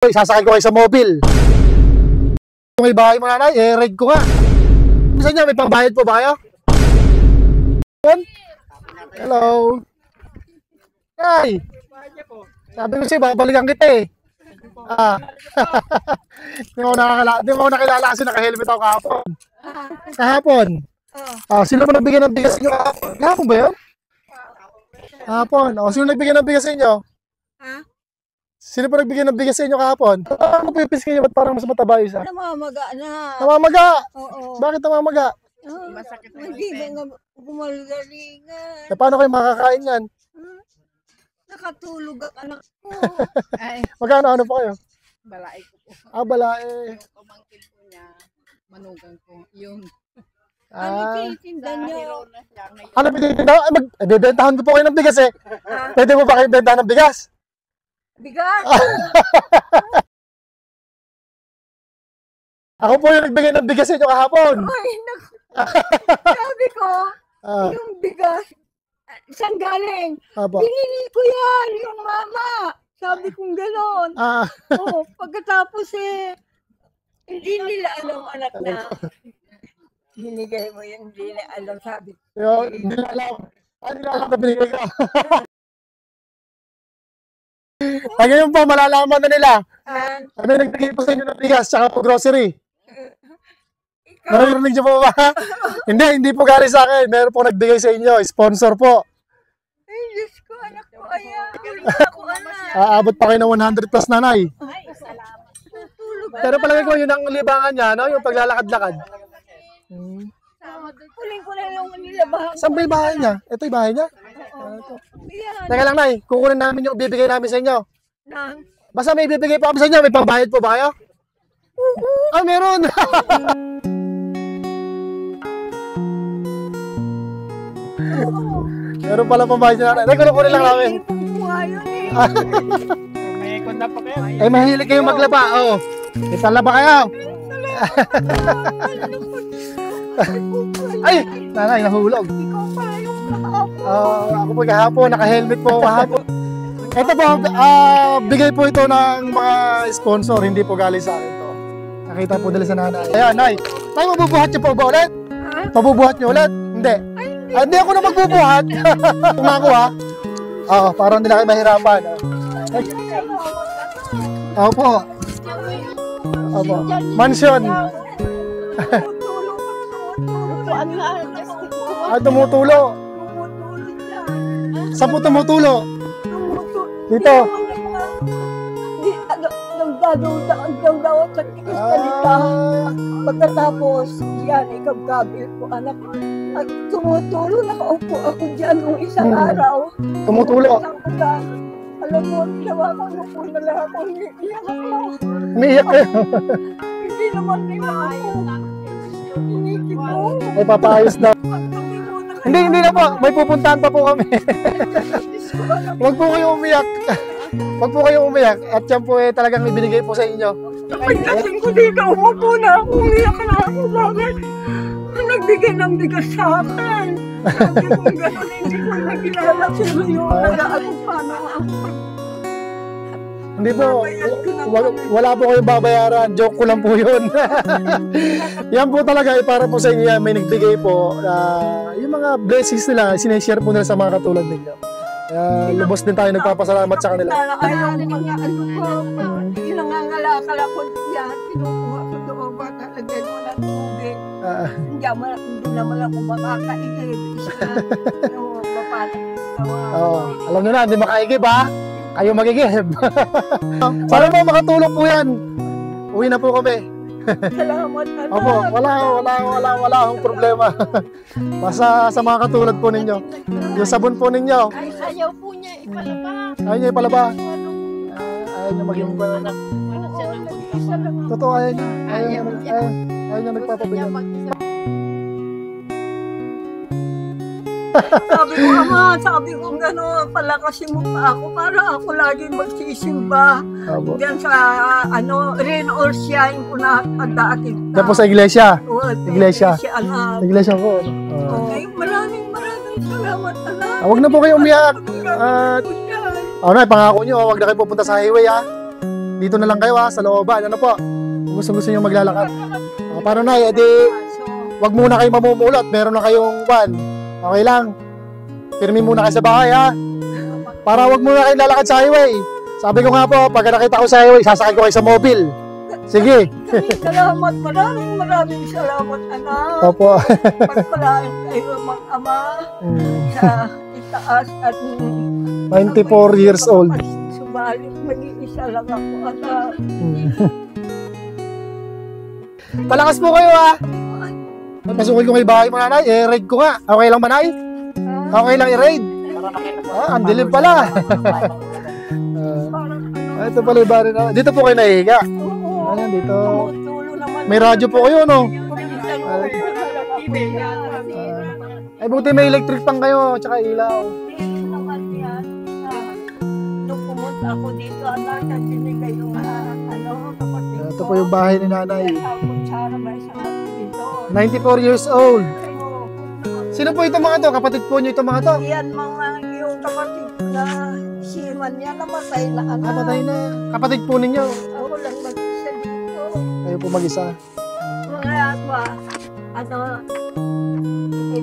Sasakay ko kayo sa mobile. Kung may bahay mga nanay, ride ko nga. Saan niya, may pambayad po ba kayo? Hello. Ay. Sabi ko siya, babalikan kita eh. Di mo nakilala kasi naka-helmet ako kahapon. Kahapon. Sino mo nagbigay ng bigas niyo kahapon? Kahapon ba yun? Kahapon. Sino nagbigay ng bigas sa inyo? Sino po nagbigay ng bigas sa inyo kahapon? Ano pipis kayo? Ba't parang mas mataba isa? Namamaga na. Namamaga? Oo. Bakit namamaga? Masakit na. Hindi ba nga gumalgalingan? Paano kayo makakain yan? Nakatulog ang anak ko. Magkano ano po kayo? Balae ko po. Balae. Yung pamangkin ko niya, manugang ko. Yun. Ano titinda niyo? Ano pinitinda? Bebentahan ko po kayo ng bigas eh. Pwede mo ba kayo bentahan ng bigas? Bigas? Ako po yung nagbigay ng bigas sa inyo kahapon. Ay, sabi ko, yung bigas, saan galing? Binili ko yan, yung mama. Sabi kong gano'n. Pagkatapos hindi nila alam anak na. Binigay mo yun, hindi nila alam, sabi ko. Hindi nila alam. Hindi nila alam na binigay ko. Ngayon po, malalaman na nila. Ano nagbigay po sa inyo ng bigas tsaka po grocery? Narinig niyo po ba? Hindi po galing sa akin. Meron po nagbigay sa inyo. Sponsor po. Ay, Diyos ko, anak ko. Aabot pa kayo ng 100 plus nanay. Ay, salamat. Pero palagay ko, yun ang libangan niya, no? Yung paglalakad-lakad. Kuling ko na lang nilabahan. Saan ba yung bahay niya? Ito yung bahay niya? Teka lang, Nay. Kukunin namin yung bibigay namin sa inyo. Basta may bibigay po kami sa inyo. May pambayad po ba kayo? Meron! Meron pala pambayad na. Kukunin lang namin. May ikon na pa kayo. Mahilig kayong maglaba. Italaba kayo. Ay! Nanay, nahulog. Ako po kahapon, naka-helmet po kahapon. Ito po, bigay po ito ng mga sponsor, hindi po galing sa akin to. Nakita po nila sa nanay. Ayan, Nay. Nay, mabubuhat niyo po ba ulit? Pabubuhat niyo ulit? Hindi. Hindi ako na magbubuhat. Tumako ha. Parang hindi na kayo mahirapan. Opo. Mansion. Tumutulo. Saan po tumutulo? Dito. Nagdadaw sa salita. Pagkatapos, yan, ikagabil ko, anak. At tumutulo, nakaupo ako dyan nung isang araw. Tumutulo? Alam mo, ginawa ko, nupo na lang ako, umiiyak ako. Umiiyak kayo? Hindi naman nila ako. Inikip ko. Ay, papaayos daw. Hindi na po. May pupuntahan pa po kami. Huwag po kayong umiyak. Huwag po kayong umiyak. At yan po talagang ibinigay po sa inyo. Pagdating ko dito, umupo na ako. Umiyak na ako. Bakit? Nagbigay ng bigas sa akin. Sabi ko gano'n, hindi ko nakilala. Pero yun, nag-aagot pa na ako. Hindi po, wala po kayong babayaran. Joke ko lang po yun. Yan po talaga, para po sa inyo yan, may nagbigay po. Yung mga blessings nila, sineshare po nila sa mga katulad ninyo. Kaya lubos din tayo nagpapasalamat sa kanila. Ayaw mga ano ko, pinangangalakal ako yan. Kinukuha ko doon ba talaga doon ang tubig. Hindi naman ako makakaigib. Alam nyo na, hindi makaigib ha. Kayo magigib. Sana po makatulong po yan. Uwi na po kami. Salamat, anak. Opo, wala akong problema. Basta sa mga katulad po ninyo. Yung sabon po ninyo. Ay, ayaw po niya ipalaba. Ayaw niya ipalaba. Ayaw niya maging Anak siya ng mag-isa. Totoo, ayaw niya. Ayaw niya nagpapabigyan. Sabi ko gano'n, palakasin mo pa ako para ako laging magsisimba. Diyan sa, rain or shine ko na dati. Tapos sa iglesia? Iglesia. Iglesia po. Maraming salamat, anak. Huwag na po kayo umiyak. Na, pangako nyo, huwag na kayo pupunta sa highway ha. dito na lang kayo ha, sa looban. Ano po? Kung gusto nyo maglalakad. Paano na, edi, wag muna kayo mamumulot. Meron na kayong van. Okay lang. Pirmi muna kayo sa bahay ha. Para wag muna kayo lalakad sa highway. Sabi ko nga po, pag nakita ko sa highway, sasakay ko kayo sa mobile. Sige. Salamat, maraming salamat, anak. Opo. Pagpalaan kayo, mag-ama, sa itaas at 94 years old. Subalit, mag-iisa lang ako, anak. Palakas po kayo ha. Pasukin ko kayo bahay mo nanay, i-raid ko nga. Okay lang ba nay? Okay lang i-raid. Ang dilim pala. Ito pala yung bahay na. Dito po kayo nahihiga. Ayan, dito. May radyo po kayo, no? Ay, buti may electric pang kayo, tsaka ilaw. Nung pumunta ako dito, anak, sinigay yung kapatid ko. Ito po yung bahay ni nanay. 94 94 years old. Sino po itong mga to? Kapatid po nyo itong mga to? Yan mga yung kapatid ko na siman niya, namatay na anak. Namatay na. Kapatid po ninyo. Ako lang mag-isa dito. Kayo po mag-isa. Mga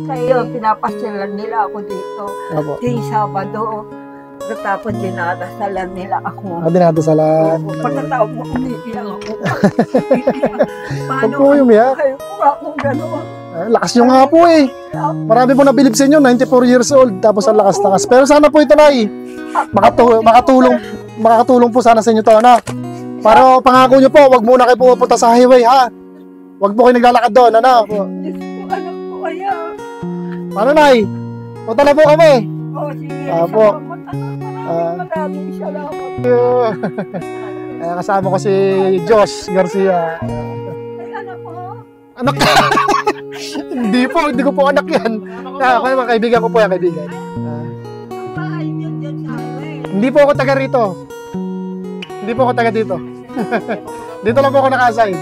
kayo, pinapasyalan nila ako dito. Opo. Di Sabado. Pagkatapos dinadasalan nila ako. Dinadasalan. Pagkatapos mo, umiiyak ako. Huwag po umiyak. Kayo po akong gano'n. Lakas nyo nga po eh. Marami po nabilib sa inyo, 94 years old. Tapos ang lakas-lakas. Pero sana po ito na makatulong po sana sa inyo to, na. Para pangako nyo po, wag muna kayo pupunta sa highway ha. Wag po kayo naglalakad doon, ano? Diyos ko, anak ko kaya. Paano nay? Punta na po kami. Oh, sige. Apo. Maraming salamat. Kasama ko si Josh Garcia. Ay, anak mo? Anak ka? Hindi ko po anak yan. Mga kaibigan ko po yan, kaibigan. Ang bahay niyo dyan sa highway. Hindi po ako taga rito. Hindi po ako taga dito. Dito lang po ako naka-assign.